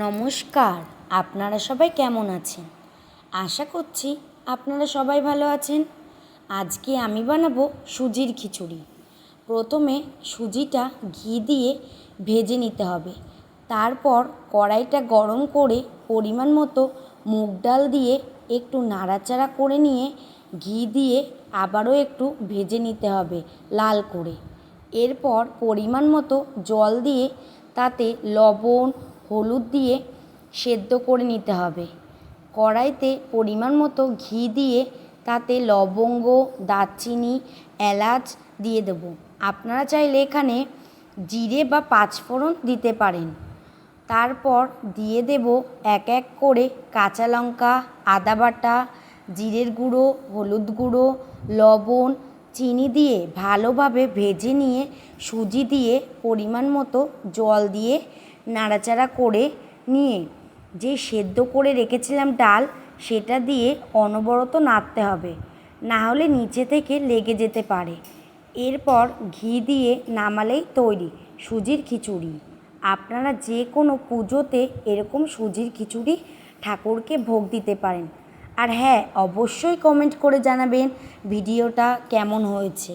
নমস্কার, আপনারা সবাই কেমন আছেন? আশা করছি আপনারা সবাই ভালো আছেন। আজকে আমি বানাবো সুজির খিচুড়ি। প্রথমে সুজিটা ঘি দিয়ে ভেজে নিতে হবে। তারপর কড়াইটা গরম করে পরিমাণ মতো মুগ ডাল দিয়ে একটু নাড়াচাড়া করে নিয়ে ঘি দিয়ে আবারও একটু ভেজে নিতে হবে লাল করে। এরপর পরিমাণ মতো জল দিয়ে তাতে লবণ হলুদ দিয়ে সেদ্ধ করে নিতে হবে। কড়াইতে পরিমাণ মতো ঘি দিয়ে তাতে লবঙ্গ, দারচিনি, এলাচ দিয়ে দেবো। আপনারা চাইলে এখানে জিরে বা পাঁচফোড়ন দিতে পারেন। তারপর দিয়ে দেব এক এক করে কাঁচা লঙ্কা, আদা বাটা, জিরের গুঁড়ো, হলুদ গুঁড়ো, লবণ, চিনি দিয়ে ভালোভাবে ভেজে নিয়ে সুজি দিয়ে পরিমাণ মতো জল দিয়ে নাড়াচাড়া করে নিয়ে যে সেদ্ধ করে রেখেছিলাম ডাল, সেটা দিয়ে অনবরত নাড়তে হবে, না হলে নিচে থেকে লেগে যেতে পারে। এরপর ঘি দিয়ে নামালেই তৈরি সুজির খিচুড়ি। আপনারা যে কোনো পুজোতে এরকম সুজির খিচুড়ি ঠাকুরকে ভোগ দিতে পারেন। আর হ্যাঁ, অবশ্যই কমেন্ট করে জানাবেন ভিডিওটা কেমন হয়েছে।